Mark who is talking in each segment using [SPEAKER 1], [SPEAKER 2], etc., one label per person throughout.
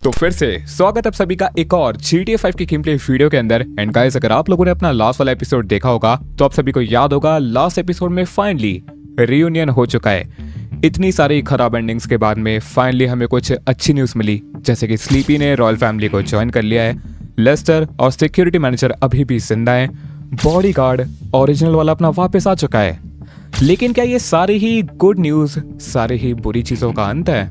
[SPEAKER 1] तो फिर से स्वागत है आप सभी का एक और GTA 5 की गेम प्ले वीडियो के अंदर। एंड गाइस, अगर आप लोगों ने अपना लास्ट वाला एपिसोड देखा होगा तो आप सभी को याद होगा लास्ट एपिसोड में फाइनली रियूनियन हो चुका है। इतनी सारी खराब एंडिंग्स के बाद में फाइनली हमें कुछ अच्छी न्यूज मिली, जैसे कि स्लीपी ने रॉयल फैमिली को ज्वाइन कर लिया है, लेस्टर और सिक्योरिटी मैनेजर अभी भी जिंदा है, बॉडीगार्ड ओरिजिनल वाला अपना वापस आ चुका है। लेकिन क्या ये सारी ही गुड न्यूज सारी ही बुरी चीजों का अंत है?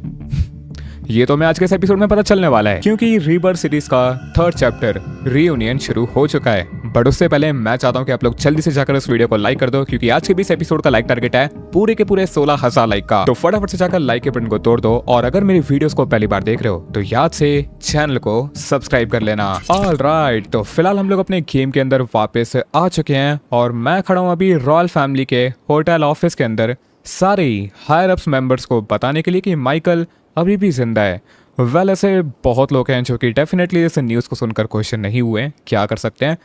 [SPEAKER 1] ये तो मैं आज के इस एपिसोड में पता चलने वाला है, क्योंकि रीबर्थ सीरीज का थर्ड चैप्टर रियूनियन शुरू हो चुका है। बट उससे पहले मैं चाहता हूं कि आप लोग जल्दी से जाकर इस वीडियो को लाइक कर दो, क्योंकि आज के भी इस एपिसोड का लाइक टारगेट है पूरे के पूरे 16,000 लाइक का। तो फटाफट से जाकर लाइक के बटन को तोड़ दो, और अगर मेरी वीडियोस को पहली बार देख रहे हो तो याद से चैनल को सब्सक्राइब कर लेना। ऑलराइट, तो फिलहाल हम लोग अपने गेम के अंदर वापस आ चुके हैं, और मैं खड़ा हूँ अभी रॉयल फैमिली के होटल ऑफिस के अंदर सारे हायर अप्स मेंबर्स को बताने के लिए कि माइकल अभी भी जिंदा है। वेल, ऐसे बहुत लोग हैं जो कि डेफिनेटली इस न्यूज़ को सुनकर क्वेश्चन नहीं हुए, क्या कर सकते हैं।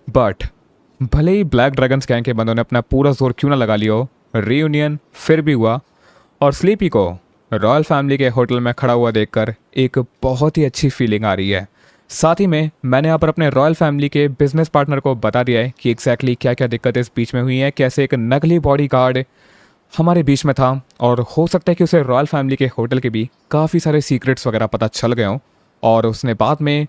[SPEAKER 1] बट भले ही ब्लैक ड्रैगन्स गैंग के बंदों ने अपना पूरा जोर क्यों ना लगा लिया हो, रियूनियन फिर भी हुआ, और स्लीपी को रॉयल फैमिली के होटल में खड़ा हुआ देखकर एक बहुत ही अच्छी फीलिंग आ रही है। साथ ही में मैंने यहाँ पर अपने रॉयल फैमिली के बिजनेस पार्टनर को बता दिया है कि एग्जैक्टली क्या क्या दिक्कतें इस बीच में हुई हैं, कैसे एक नकली बॉडीगार्ड हमारे बीच में था, और हो सकता है कि उसे रॉयल फैमिली के होटल के भी काफ़ी सारे सीक्रेट्स वगैरह पता चल गए हों, और उसने बाद में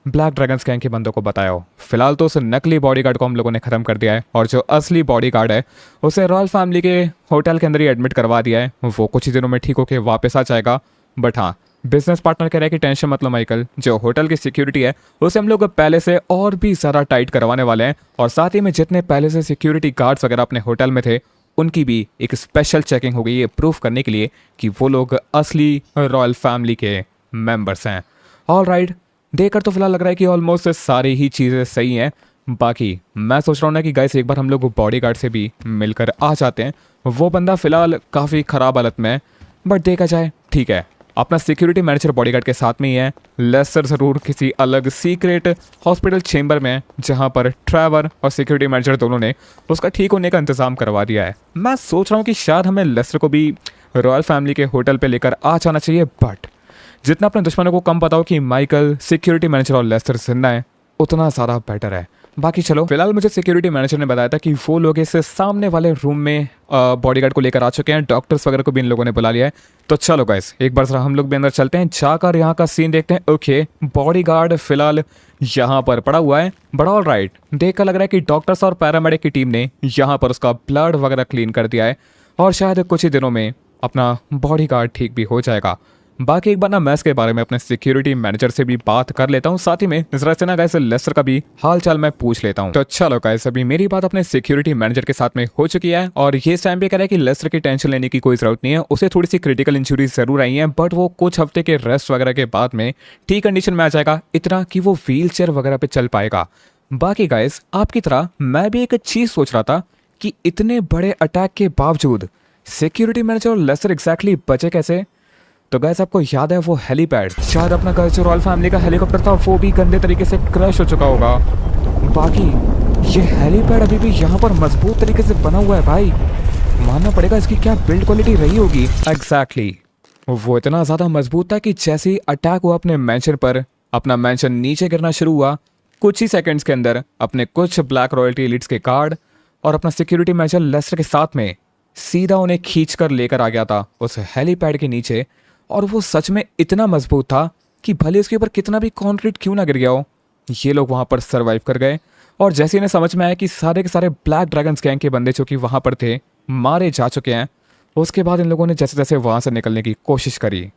[SPEAKER 1] ब्लैक ड्रैगन्स गैंग के बंदों को बताया हो। फिलहाल तो उस नकली बॉडीगार्ड को हम लोगों ने ख़त्म कर दिया है, और जो असली बॉडीगार्ड है उसे रॉयल फैमिली के होटल के अंदर ही एडमिट करवा दिया है। वो कुछ ही दिनों में ठीक होकर वापस आ जाएगा। बट हाँ, बिजनेस पार्टनर कह रहा है कि टेंशन मतलब माइकल, जो होटल की सिक्योरिटी है उसे हम लोग पहले से और भी ज़्यादा टाइट करवाने वाले हैं, और साथ ही में जितने पहले से सिक्योरिटी गार्ड्स वगैरह अपने होटल में थे उनकी भी एक स्पेशल चेकिंग होगी, ये प्रूफ करने के लिए कि वो लोग असली रॉयल फैमिली के मेंबर्स हैं। ऑलराइट, देखकर तो फिलहाल लग रहा है कि ऑलमोस्ट सारी ही चीज़ें सही हैं। बाकी मैं सोच रहा हूँ ना कि गाइस एक बार हम लोग बॉडीगार्ड से भी मिलकर आ जाते हैं। वो बंदा फिलहाल काफ़ी ख़राब हालत में है, बट देखा जाए ठीक है, अपना सिक्योरिटी मैनेजर बॉडीगार्ड के साथ में ही है। लेस्टर ज़रूर किसी अलग सीक्रेट हॉस्पिटल चेंबर में है, जहां पर ट्रेवर और सिक्योरिटी मैनेजर दोनों ने उसका ठीक होने का इंतजाम करवा दिया है। मैं सोच रहा हूं कि शायद हमें लेस्टर को भी रॉयल फैमिली के होटल पे लेकर आ जाना चाहिए, बट जितना अपने दुश्मनों को कम पता हो कि माइकल, सिक्योरिटी मैनेजर और लेस्टर जिंदा है, उतना ज़्यादा बेटर है। बाकी चलो, फिलहाल मुझे सिक्योरिटी मैनेजर ने बताया था कि वो लोग इस सामने वाले रूम में बॉडीगार्ड को लेकर आ चुके हैं, डॉक्टर्स वगैरह को भी इन लोगों ने बुला लिया है। तो चलो गाइस, एक बार जरा हम लोग भी अंदर चलते हैं, जाकर यहाँ का सीन देखते हैं। ओके, बॉडीगार्ड फिलहाल यहाँ पर पड़ा हुआ है, बड़ा ऑल राइट। देख कर लग रहा है कि डॉक्टर्स और पैरामेडिक की टीम ने यहाँ पर उसका ब्लड वगैरह क्लीन कर दिया है, और शायद कुछ ही दिनों में अपना बॉडीगार्ड ठीक भी हो जाएगा। बाकी एक बार ना मैं इसके बारे में अपने सिक्योरिटी मैनेजर से भी बात कर लेता हूँ, साथ ही में जरा से ना गाइस लेस्टर का भी हाल चाल मैं पूछ लेता हूँ। तो चलो गाइस, अभी मेरी बात अपने सिक्योरिटी मैनेजर के साथ में हो चुकी है, और ये इस टाइम पे कह रहा है कि लेस्टर की टेंशन लेने की कोई जरूरत नहीं है। उसे थोड़ी सी क्रिटिकल इंजरीज जरूर आई है, बट वो कुछ हफ्ते के रेस्ट वगैरह के बाद में ठीक कंडीशन में आ जाएगा, इतना कि वो व्हील चेयर वगैरह पे चल पाएगा। बाकी गाइस, आपकी तरह मैं भी एक चीज सोच रहा था कि इतने बड़े अटैक के बावजूद सिक्योरिटी मैनेजर और लेस्टर एग्जैक्टली बचे कैसे। तो गाइस, आपको याद है वो हेलीपैड, शायद अपना गाइस जो रॉयल फैमिली का हेलीकॉप्टर था वो भी गंदे तरीके से क्रश हो चुका होगा। बाकी ये हेलीपैड अभी भी यहाँ पर मजबूत तरीके से बना हुआ है भाई, मानना पड़ेगा इसकी क्या बिल्ड क्वालिटी रही होगी। एग्जैक्टली, वो इतना ज़्यादा मजबूत था कि जैसे ही अटैक हुआ अपने मैंशन पर, अपना मैंशन नीचे गिरना शुरू हुआ। कुछ ही सेकेंड्स के अंदर अपने कुछ ब्लैक रॉयल्टी एलिट्स के गार्ड और अपना सिक्योरिटी मैनेजर लेस्टर के साथ में सीधा उन्हें खींच कर लेकर आ गया था उस हेलीपैड के नीचे। और वो सच में इतना मजबूत था कि भले इसके ऊपर कितना भी कंक्रीट क्यों ना गिर गया हो, ये लोग वहाँ पर सरवाइव कर गए। और जैसे इन्हें समझ में आया कि सारे के सारे ब्लैक ड्रैगन्स गैंग के बंदे जो कि वहाँ पर थे मारे जा चुके हैं, उसके बाद इन लोगों ने जैसे जैसे वहाँ से निकलने की कोशिश करी।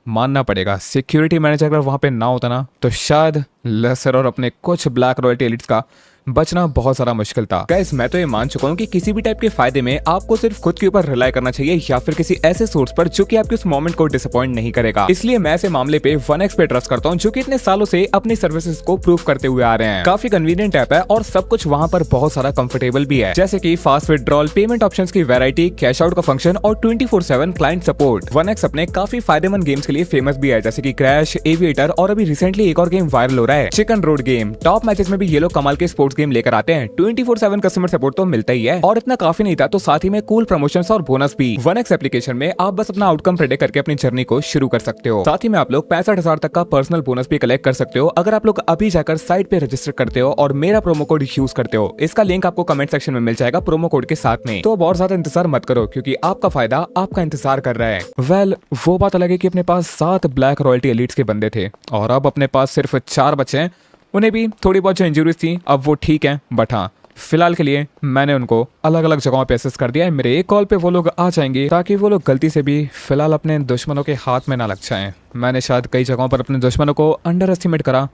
[SPEAKER 1] मानना पड़ेगा सिक्योरिटी मैनेजर अगर वहाँ पे ना होता ना, तो शायद लेस्टर और अपने कुछ ब्लैक रॉयल्टी एलिट्स का बचना बहुत सारा मुश्किल था। गाइस, मैं तो ये मान चुका हूँ कि किसी भी टाइप के फायदे में आपको सिर्फ खुद के ऊपर रिलाई करना चाहिए, या फिर किसी ऐसे सोर्स पर जो कि आपके उस मोमेंट को डिसअपॉइंट नहीं करेगा। इसलिए मैं ऐसे मामले पे 1x पे ट्रस्ट करता हूँ, जो कि इतने सालों से अपनी सर्विसेज को प्रूव करते हुए आ रहे हैं। काफी कन्वीनियंट ऐप है, और सब कुछ वहाँ पर बहुत सारा कंफर्टेबल भी है, जैसे की फास्ट विड्रॉल, पेमेंट ऑप्शंस की वैरायटी, कैश आउट का फंक्शन और 24/7 क्लाइंट सपोर्ट। 1x अपने काफी फायदेमंद गेम्स के लिए फेमस भी है, जैसे की क्रैश, एविएटर, और अभी रिसेंटली एक और गेम वायरल हो रहा है, chicken road game. Top matches में भी ये लोग कमाल के स्पोर्ट्स गेम लेकर आते हैं 24/7 कस्टमर सपोर्ट तो मिलता ही है, और इतना काफी नहीं था तो साथ ही में कूल प्रमोशंस और बोनस भी। 1x एप्लीकेशन में आप बस अपना आउटकम प्रेडिक्ट करके अपनी जर्नी को शुरू कर सकते हो। साथ ही में आप लोग 65,000 तक का पर्सनल बोनस भी कलेक्ट कर सकते हो अगर आप लोग अभी जाकर साइट पे रजिस्टर करते हो और मेरा प्रोमो कोड यूज करते हो। इसका लिंक आपको कमेंट सेक्शन में मिल जाएगा प्रोमो कोड के साथ में। तो अब और ज्यादा इंतजार मत करो क्योंकि आपका फायदा आपका इंतजार कर रहा है। वेल, वो बात अलग है कि अपने पास 7 ब्लैक रॉयल्टी एलिट्स के बंदे थे और अब अपने पास सिर्फ 4 बचे हैं। उन्हें भी थोड़ी बहुत जो इंजरीज थी अब वो ठीक है, बट हाँ फिलहाल के लिए मैंने उनको अलग अलग जगहों पे असेस कर दिया है। मेरे एक कॉल पे वो लोग आ जाएंगे ताकि वो लोग गलती से भी फिलहाल अपने दुश्मनों के हाथ में ना लग जाएं। मैंने शायद कई जगहों पर अपने दुश्मनों को अंडर एस्टिमेट करा,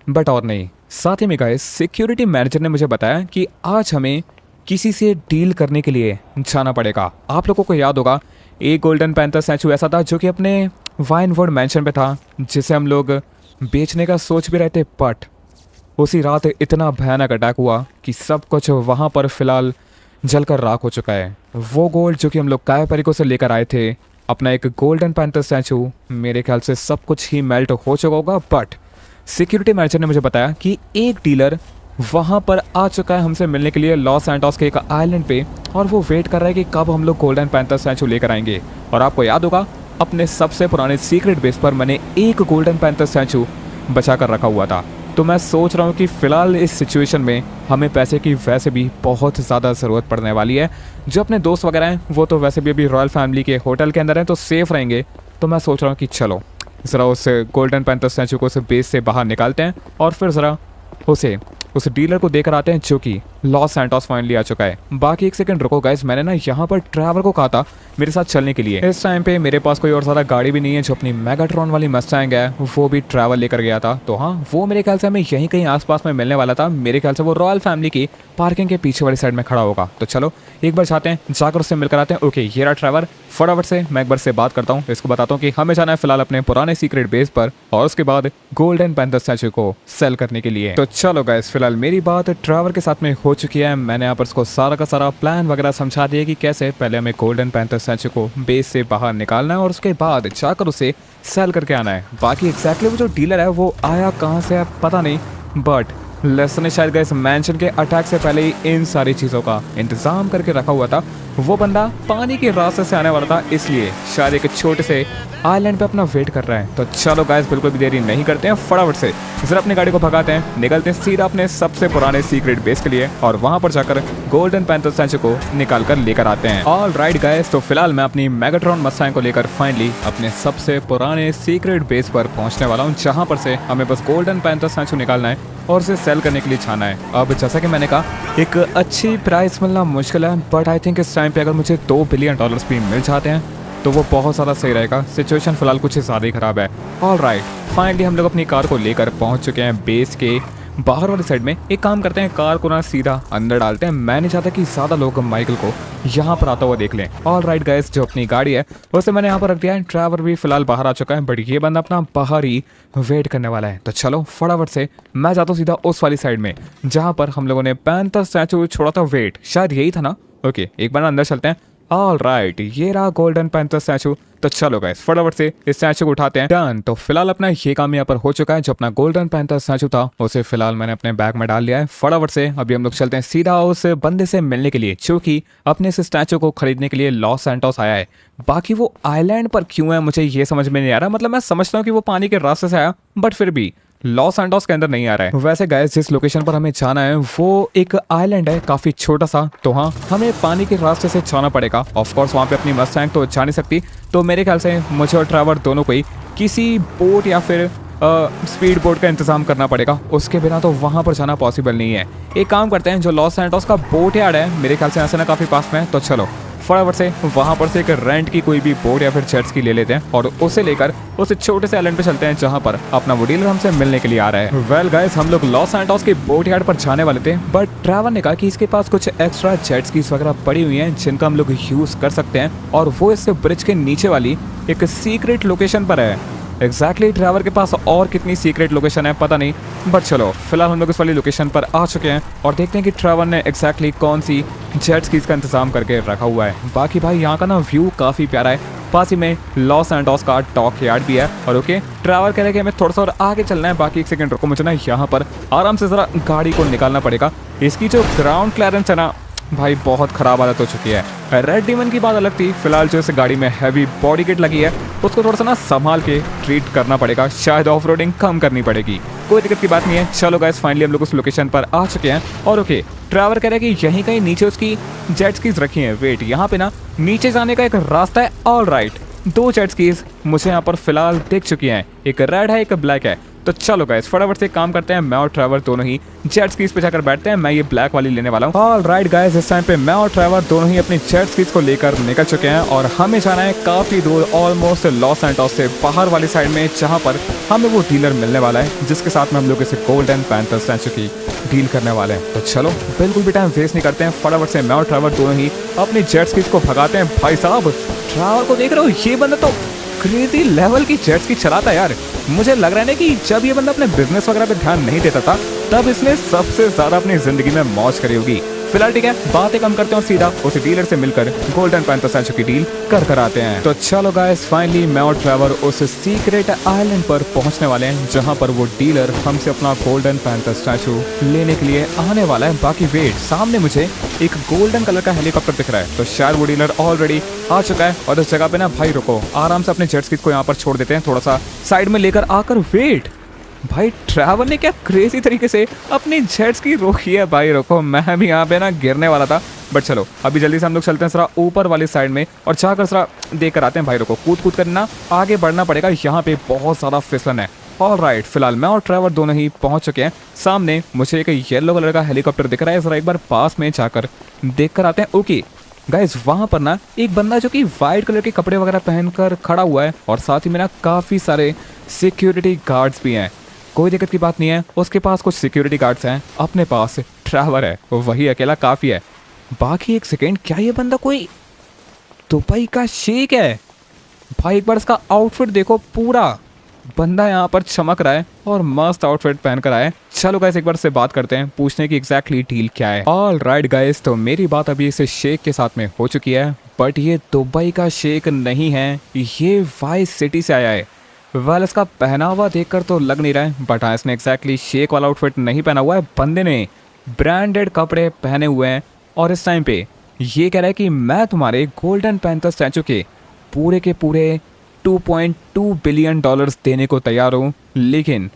[SPEAKER 1] बट और नहीं। साथ ही में गाइस, सिक्योरिटी मैनेजर ने मुझे बताया कि आज हमें किसी से डील करने के लिए जाना पड़ेगा। आप लोगों को याद होगा एक गोल्डन पैंथर स्टैचू ऐसा था जो कि अपने वाइनवुड मैंशन पे था, जिसे हम लोग बेचने का सोच भी रहे थे, बट उसी रात इतना भयानक अटैक हुआ कि सब कुछ वहाँ पर फिलहाल जलकर राख हो चुका है। वो गोल्ड जो कि हम लोग काय परिको से लेकर आए थे, अपना एक गोल्डन पैंथर स्टैचू, मेरे ख्याल से सब कुछ ही मेल्ट हो चुका होगा। बट सिक्योरिटी मैनेजर ने मुझे बताया कि एक डीलर वहाँ पर आ चुका है हमसे मिलने के लिए लॉस सैंटोस के एक आइलैंड पे, और वो वेट कर रहा है कि कब हम लोग गोल्डन पैंथर स्टैचू लेकर आएंगे। और आपको याद होगा अपने सबसे पुराने सीक्रेट बेस पर मैंने एक गोल्डन पैंथर स्टैचू बचा कर रखा हुआ था। तो मैं सोच रहा हूँ कि फ़िलहाल इस सिचुएशन में हमें पैसे की वैसे भी बहुत ज़्यादा ज़रूरत पड़ने वाली है। जो अपने दोस्त वगैरह हैं वो तो वैसे भी अभी रॉयल फैमिली के होटल के अंदर हैं तो सेफ़ रहेंगे। तो मैं सोच रहा हूँ कि चलो ज़रा उस गोल्डन पैंथर स्टैचू को उस बेस से बाहर निकालते हैं और फिर ज़रा उस डीलर को देकर आते हैं जो कि लॉस सैंटोस फाइनली आ चुका है। बाकी एक सेकंड रुको गाइस, मैंने ना यहाँ पर ट्रैवल को कहा था मेरे साथ चलने के लिए। इस टाइम पे मेरे पास कोई और ज़्यादा गाड़ी भी नहीं है। जो अपनी मेगाट्रॉन वाली मस्टैंग है वो भी ट्रैवल लेकर गया था, तो हाँ वो मेरे ख्याल से हमें यहीं कहीं आसपास में मिलने वाला था। मेरे ख्याल से वो रॉयल फैमिली की पार्किंग के पीछे वाली साइड में खड़ा होगा। तो चलो एक बार जाते हैं, जाकर उससे मिलकर आते हैं। ओके ये रहा ड्राइवर, फटाफट से मैं एक बार से बात करता हूँ, इसको बताता हूँ कि हमें जाना है फिलहाल अपने पुराने सीक्रेट बेस पर और उसके बाद गोल्डन पैंथर स्टैचू को सेल करने के लिए। तो चलो गाइस, फिलहाल मेरी बात ड्राइवर के साथ में हो चुकी है। मैंने यहाँ पर उसको सारा का सारा प्लान वगैरह समझा दिया कि कैसे पहले हमें गोल्डन पैंथर स्टैचू को बेस से बाहर निकालना है और उसके बाद जाकर उसे सेल करके आना है। बाकी एग्जैक्टली वो जो डीलर है वो आया कहाँ से है पता नहीं, बट लेसन ने शायद गए मैंशन के अटैक से पहले ही इन सारी चीज़ों का इंतजाम करके रखा हुआ था। वो बंदा पानी के रास्ते से आने वाला था, इसलिए शायद एक छोटे से आइलैंड पे अपना वेट कर रहा है। तो चलो गाइस, बिल्कुल भी देरी नहीं करते हैं, फटाफट से जरा अपनी गाड़ी को भगाते हैं, निकलते हैं सीधा अपने सबसे पुराने सीक्रेट बेस के लिए और वहां पर जाकर गोल्डन पैंथर स्टैचू को निकाल कर लेकर आते हैं। ऑल राइट गाइस, तो फिलहाल मैं अपनी मेगाट्रॉन मस्टैंग को लेकर फाइनली अपने सबसे पुराने सीक्रेट बेस पर पहुंचने वाला हूँ, जहां पर से हमें बस गोल्डन पैंथर स्टैचू निकालना है और उसे सेल करने के लिए छाना है। अब जैसा कि मैंने कहा एक अच्छी प्राइस मिलना मुश्किल है, बट आई थिंक इस टाइम पे अगर मुझे $2 बिलियन भी मिल जाते हैं तो वो बहुत ज़्यादा सही रहेगा। सिचुएशन फिलहाल कुछ ज़्यादा ही ख़राब है। ऑल राइट, फाइनली हम लोग अपनी कार को लेकर पहुंच चुके हैं बेस के बाहर वाली साइड में। एक काम करते हैं, कार को ना सीधा अंदर डालते हैं। मैं नहीं चाहता कि ज़्यादा लोग माइकल को यहाँ पर आता हुआ देख लें। ऑल राइट गाइस, जो अपनी गाड़ी है उसे मैंने यहाँ पर रख दिया है। ड्राइवर भी फिलहाल बाहर आ चुका है, बट ये बंदा अपना बाहर ही वेट करने वाला है। तो चलो फटाफट से मैं जाता हूँ सीधा उस वाली साइड में जहाँ पर हम लोगों ने पैंथर स्टैचू छोड़ा था। वेट, शायद यही था ना। ओके एक बार अंदर चलते हैं। ऑल राइट, ये रहा गोल्डन पैंथर स्टैचू। तो चलो गाइस फटाफट से इस स्टैचू को उठाते हैं। डन। तो फिलहाल अपना ये काम यहाँ पर हो चुका है। जो अपना गोल्डन पैंथर स्टैचू था उसे फिलहाल मैंने अपने बैग में डाल लिया है। फटाफट से अभी हम लोग चलते हैं सीधा उस बंदे से मिलने के लिए जो कि अपने इस स्टैचू को खरीदने के लिए लॉस सैंटोस आया है। बाकी वो आइलैंड पर क्यों है मुझे ये समझ में नहीं आ रहा। मतलब मैं समझता हूँ कि वो पानी के रास्ते से आया, बट फिर भी लॉस सैंटोस के अंदर नहीं आ रहा है। वैसे गाइस, जिस लोकेशन पर हमें जाना है वो एक आइलैंड है, काफी छोटा सा। तो हाँ, हमें पानी के रास्ते से जाना पड़ेगा। ऑफ कोर्स वहाँ पे अपनी मस्टैंग तो जा नहीं सकती, तो मेरे ख्याल से मुझे और ड्राइवर दोनों को ही किसी बोट या फिर स्पीड बोट का इंतजाम करना पड़ेगा। उसके बिना तो वहाँ पर जाना पॉसिबल नहीं है। एक काम करते हैं, जो लॉस सैंटोस का बोट यार्ड है मेरे ख्याल से यहाँ से ना काफी पास में है, तो चलो फटाफट से वहाँ पर से एक रेंट की कोई भी बोट या फिर जेट्स की ले लेते हैं और उसे लेकर उस छोटे से आइलैंड पे चलते हैं जहाँ पर अपना वो डीलर हमसे मिलने के लिए आ रहा है। वेल गाइस, हम लोग लॉस सैंटोस के बोट यार्ड पर जाने वाले थे, बट ड्राइवर ने कहा कि इसके पास कुछ एक्स्ट्रा जेट्स की वगैरह पड़ी हुई हैं जिनका हम लोग यूज कर सकते हैं और वो इस ब्रिज के नीचे वाली एक सीक्रेट लोकेशन पर है। एग्जैक्टली ड्राइवर के पास और कितनी सीक्रेट लोकेशन है पता नहीं, बट चलो फिलहाल हम लोग इस वाली लोकेशन पर आ चुके हैं और देखते हैं कि ड्राइवर ने एग्जैक्टली कौन सी जेट स्कीज का इंतजाम करके रखा हुआ है। बाकी भाई यहाँ का ना व्यू काफ़ी प्यारा है। पास ही में लॉस सैंटोस का डॉक यार्ड भी है। और ओके, ट्रैवर कह रहे कि हमें थोड़ा सा और आगे चलना है। बाकी 1 सेकंड रुको, मुझे ना यहाँ पर आराम से जरा गाड़ी को निकालना पड़ेगा। इसकी जो ग्राउंड क्लियरेंस है ना भाई बहुत खराब हालत हो चुकी है। रेड डीमन की बात अलग थी, फिलहाल जो इस गाड़ी में हैवी बॉडी किट लगी है उसको थोड़ा सा ना संभाल के ट्रीट करना पड़ेगा, शायद ऑफ रोडिंग कम करनी पड़ेगी। कोई दिक्कत की बात नहीं है। चलो गाइस, फाइनली हम लोग उस लोकेशन पर आ चुके हैं। और ओके, ट्रैवर कह रहा है कि यहीं कहीं नीचे उसकी जेट स्कीज रखी हैं। वेट, यहाँ पे ना नीचे जाने का एक रास्ता है। ऑल राइट, 2 जेट स्कीज मुझे यहाँ पर फिलहाल दिख चुकी हैं, एक रेड है एक ब्लैक है। तो चलो गाइस, फटाफट से काम करते हैं। मैं और ट्रैवर दोनों ही जेट स्कीज पे जाकर बैठते हैं। मैं ये ब्लैक वाली लेने वाला हूँ। ऑल राइट गाइस, इस टाइम पे मैं और ट्रैवर दोनों ही अपनी जेट स्कीज को लेकर निकल चुके हैं और हमें जाना है काफी दूर, ऑलमोस्ट लॉस सैंटोस से बाहर वाली साइड में, जहाँ पर हमें वो डीलर मिलने वाला है जिसके साथ में हम लोग इसे गोल्डन पैंथर स्टैचू की डील करने वाले हैं। तो चलो बिल्कुल भी टाइम वेस्ट नहीं करते हैं, फटाफट से मैं और ट्रैवर दोनों ही अपनी जेट स्कीज को भगाते हैं। भाई साहब, ट्रैवर को देख रहे हो, ये बंदा तो क्रेजी लेवल की जेट स्की चलाता है यार। मुझे लग रहा है ना कि जब ये बंदा अपने बिजनेस वगैरह पे ध्यान नहीं देता था तब इसने सबसे ज्यादा अपनी जिंदगी में मौज करी होगी। फिलहाल ठीक है, बातें कम करते हैं और सीधा उस डीलर से मिलकर गोल्डन पैंथर स्टैचू की डील कर आते हैं। तो चलो गाइस, फाइनली मैं और ट्रैवर उस सीक्रेट आइलैंड पर पहुंचने वाले हैं जहां पर वो डीलर हमसे अपना गोल्डन पैंथर स्टैचू लेने के लिए आने वाला है। बाकी वेट, सामने मुझे एक गोल्डन कलर का हेलीकॉप्टर दिख रहा है, तो शायद वो डीलर ऑलरेडी आ चुका है। और इस जगह पे ना भाई रुको, आराम से अपने जेट स्की को यहाँ पर छोड़ देते हैं, थोड़ा सा साइड में लेकर आकर। वेट भाई, ट्रैवर ने क्या क्रेजी तरीके से अपनी जेट्स की रोकी है। भाई रुको, मैं भी यहाँ पे ना गिरने वाला था, बट चलो अभी जल्दी से हम लोग चलते हैं जरा ऊपर वाली साइड में और जाकर जरा देख कर आते हैं। भाई रुको, कूद करना आगे बढ़ना पड़ेगा, यहाँ पे बहुत ज़्यादा फिसलन है। ऑल राइट, फिलहाल मैं और ट्रैवर दोनों ही पहुंच चुके हैं। सामने मुझे एक येलो कलर का हेलीकॉप्टर दिख रहा है, जरा एक बार पास में जाकर देख कर आते हैं। ओके गाइस, वहाँ पर ना एक बंदा जो कि वाइट कलर के कपड़े वगैरह पहनकर खड़ा हुआ है और साथ ही में ना काफ़ी सारे सिक्योरिटी गार्ड्स भी हैं। कोई दिक्कत की बात नहीं है, उसके पास कुछ सिक्योरिटी गार्ड्स हैं, अपने पास ट्रैवर है, वही अकेला काफ़ी है। बाकी 1 सेकेंड, क्या ये बंदा कोई दुबई का शेख है? भाई एक बार इसका आउटफिट देखो, पूरा बंदा यहाँ पर चमक रहा है और मस्त आउटफिट पहन कर आया है। चलो गाइस, एक बार से बात करते हैं, पूछने की एग्जैक्टली डील क्या है। ऑल राइट गाइस, तो मेरी बात अभी इस शेख के साथ में हो चुकी है, बट ये दुबई का शेख नहीं है, ये वाइस सिटी से आया है। वेल, इसका पहनावा देखकर तो लग नहीं रहा है, बट हाँ, इसने एग्जैक्टली शेख वाला आउटफिट नहीं पहना हुआ है। बंदे ने ब्रांडेड कपड़े पहने हुए हैं और इस टाइम पे ये कह रहा है कि मैं तुम्हारे गोल्डन पैंथर स्टैचू के पूरे 2.2 बिलियन डॉलर्स देने को तैयार हूँ, लेकिन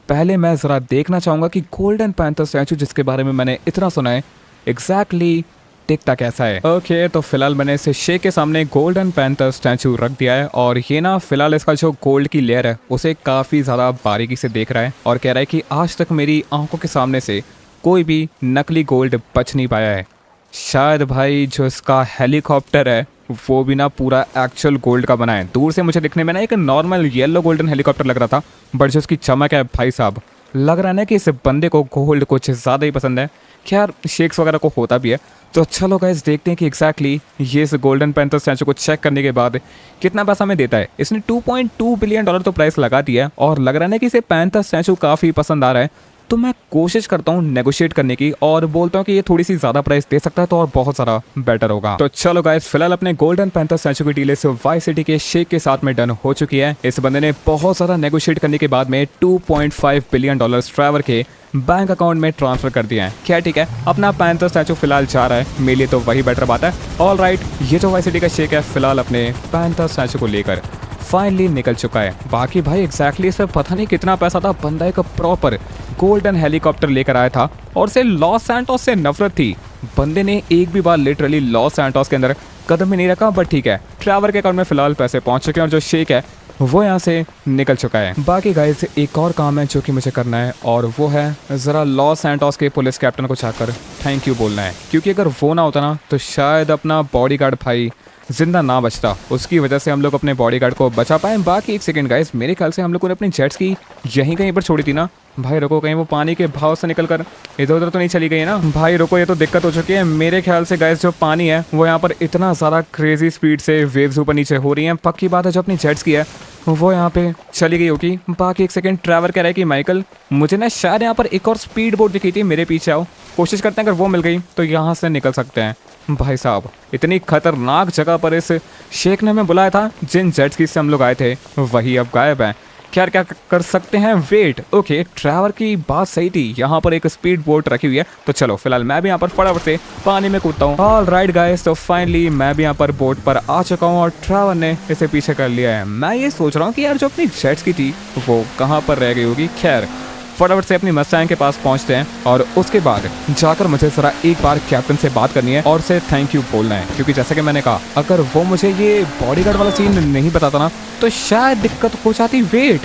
[SPEAKER 1] पहले मैं ज़रा देखना चाहूँगा कि गोल्डन पैंथर स्टैचू जिसके बारे में मैंने इतना सुना है एग्जैक्टली दिखता कैसा है। ओके, तो फिलहाल मैंने इसे शेख के सामने गोल्डन पैंथर स्टैचू रख दिया है और ये ना फिलहाल इसका जो गोल्ड की लेयर है उसे काफ़ी ज़्यादा बारीकी से देख रहा है और कह रहा है कि आज तक मेरी आंखों के सामने से कोई भी नकली गोल्ड बच नहीं पाया है। शायद भाई जो इसका हेलीकॉप्टर है वो भी ना पूरा एक्चुअल गोल्ड का बना है। दूर से मुझे दिखने में ना एक नॉर्मल येलो गोल्डन हेलीकॉप्टर लग रहा था, बट जो उसकी चमक है भाई साहब, लग रहा है ना कि इस बंदे को गोल्ड कुछ ज़्यादा ही पसंद है। खैर, शेक्स वगैरह को होता भी है। तो चलो गाइस, देखते हैं कि एग्जैक्टली ये इस गोल्डन पैंथर स्टैचू को चेक करने के बाद कितना पैसा हमें देता है। इसने 2.2 बिलियन डॉलर तो प्राइस लगा दिया है और लग रहा है ना कि इसे पैंथर स्टैचू काफ़ी पसंद आ रहा है। तो मैं कोशिश करता हूँ नेगोशिएट करने की और बोलता हूँ कि ये थोड़ी सी ज़्यादा प्राइस दे सकता है तो और बहुत सारा बेटर होगा। तो चलो गाइस, फिलहाल अपने गोल्डन पैंथर स्टैचू की डील इस वाइस सिटी के शेख के साथ में डन हो चुकी है। इस बंदे ने बहुत ज़्यादा नेगोशिएट करने के बाद में 2.5 बिलियन डॉलर्स ट्रैवर के बैंक अकाउंट में ट्रांसफर कर दिया है। क्या ठीक है, अपना पैंथर स्टैचू फिलहाल जा रहा है, मेरे लिए तो वही बेटर बात है। ऑल राइट, ये जो वाइस सिटी का शेख है फिलहाल अपने पैंथर स्टैचू को लेकर फाइनली निकल चुका है। बाकी भाई एग्जैक्टली इसमें पता नहीं कितना पैसा था, बंदा एक प्रॉपर गोल्डन हेलीकॉप्टर लेकर आया था और उसे लॉस सैंटोस से नफरत थी। बंदे ने एक भी बार लिटरली लॉस सैंटोस के अंदर कदम ही नहीं रखा, बट ठीक है, ट्रैवर के अकाउंट में फिलहाल पैसे पहुंच चुके हैं और जो शेख है वो यहाँ से निकल चुका है। बाकी गाइस, एक और काम है जो कि मुझे करना है और वो है ज़रा लॉस सैंटोस के पुलिस कैप्टन को जाकर थैंक यू बोलना है, क्योंकि अगर वो ना होता ना तो शायद अपना बॉडीगार्ड भाई जिंदा ना बचता। उसकी वजह से हम लोग अपने बॉडीगार्ड को बचा पाए। बाकी 1 सेकंड गाइस, मेरे ख्याल से हम लोगों ने अपनी जेट्स की यहीं कहीं पर छोड़ी थी ना। भाई रुको, कहीं वो पानी के भाव से निकलकर इधर उधर तो नहीं चली गई है ना। भाई रुको, ये तो दिक्कत हो चुकी है। मेरे ख्याल से गाइस जो पानी है वो यहाँ पर इतना ज़्यादा क्रेजी स्पीड से वेव्स ऊपर नीचे हो रही हैं। पक्की बात है जो अपनी जेट्स की है वो यहाँ पे चली गई होगी। बाकी 1 सेकंड, ट्रैवर कह रहा है कि माइकल मुझे ना शायद यहाँ पर एक और स्पीड बोट दिखी थी, मेरे पीछे आओ। कोशिश करते हैं अगर वो मिल गई तो यहाँ से निकल सकते हैं। भाई साहब इतनी खतरनाक जगह पर इस शेख ने हमें बुलाया था, जिन जेट स्की से हम लोग आए थे वही अब गायब है। खैर क्या कर सकते हैं, वेट। ओके ट्रैवर की बात सही थी, यहाँ पर एक स्पीड बोट रखी हुई है, तो चलो फिलहाल मैं भी यहाँ पर फटाफट से पानी में कूदता हूँ। ऑल राइट गाइस, तो फाइनली मैं भी यहाँ पर बोट पर आ चुका हूँ और ट्रैवर ने इसे पीछे कर लिया है। मैं ये सोच रहा हूँ कि यार जो अपनी जेट स्की थी वो कहाँ पर रह गई होगी। खैर फटाफट से अपनी मस्टैंग के पास पहुंचते हैं और उसके बाद जाकर मुझे जरा एक बार कैप्टन से बात करनी है और उसे थैंक यू बोलना है, क्योंकि जैसे कि मैंने कहा अगर वो मुझे ये बॉडीगार्ड वाला सीन नहीं बताता ना तो शायद दिक्कत हो जाती। वेट,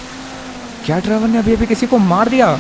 [SPEAKER 1] क्या ड्राइवर ने अभी अभी किसी को मार दिया?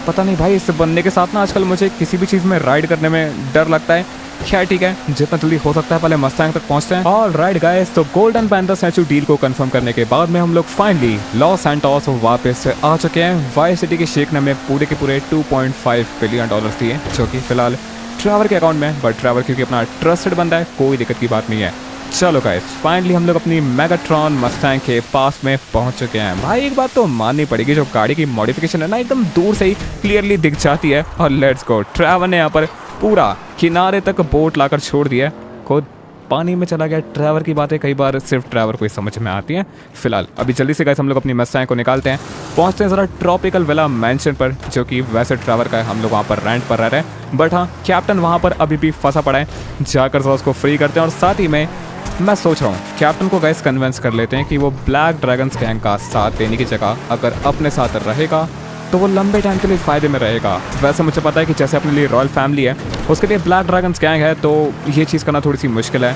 [SPEAKER 1] पता नहीं भाई, इस बनने के साथ ना आजकल मुझे किसी भी चीज़ में राइड करने में डर लगता है। खैर ठीक है, जितना जल्दी हो सकता है पहले मस्टैंग तक पहुंचते हैं। ऑल राइट गाइस, तो गोल्डन पैंथर स्टैचू डील को कंफर्म करने के बाद में हम लोग फाइनली लॉस सैंटोस वापस आ चुके हैं। वाइस सिटी के शेख ने हमें पूरे के पूरे $2.5 बिलियन दिए, जो कि फिलहाल ट्रैवर के अकाउंट में, बट ट्रैवर क्योंकि अपना ट्रस्टेड बंदा है कोई दिक्कत की बात नहीं है। चलो गाइस फाइनली हम लोग अपनी मेगाट्रॉन मस्टैंग के पास में पहुंच चुके हैं। भाई एक बात तो माननी पड़ेगी, जो गाड़ी की मॉडिफिकेशन है ना एकदम दूर से ही क्लियरली दिख जाती है। और लेट्स गो, ट्रैवर ने यहाँ पर पूरा किनारे तक बोट लाकर छोड़ दिया, खुद पानी में चला गया। ट्रैवर की बातें कई बार सिर्फ ट्रैवर को ही समझ में आती हैं। फिलहाल अभी जल्दी से गाइस हम लोग अपनी मस्टैंग को निकालते हैं, पहुंचते हैं ज़रा ट्रॉपिकल विला मैंशन पर, जो कि वैसे ट्रैवर का है। हम लोग वहाँ पर रेंट पर रह रहे हैं, बट हाँ कैप्टन वहाँ पर अभी भी फंसा पड़ा है। जाकर ज़रा उसको फ्री करते हैं और साथ ही में मैं सोच रहा हूँ कैप्टन को गाइस कन्विंस कर लेते हैं कि वो ब्लैक ड्रैगन्स गैंग का साथ देने की जगह अगर अपने साथ रहेगा तो वो लंबे टाइम के लिए फ़ायदे में रहेगा। वैसे मुझे पता है कि जैसे अपने लिए रॉयल फैमिली है उसके लिए ब्लैक ड्रैगन्स गैंग है, तो ये चीज़ करना थोड़ी सी मुश्किल है,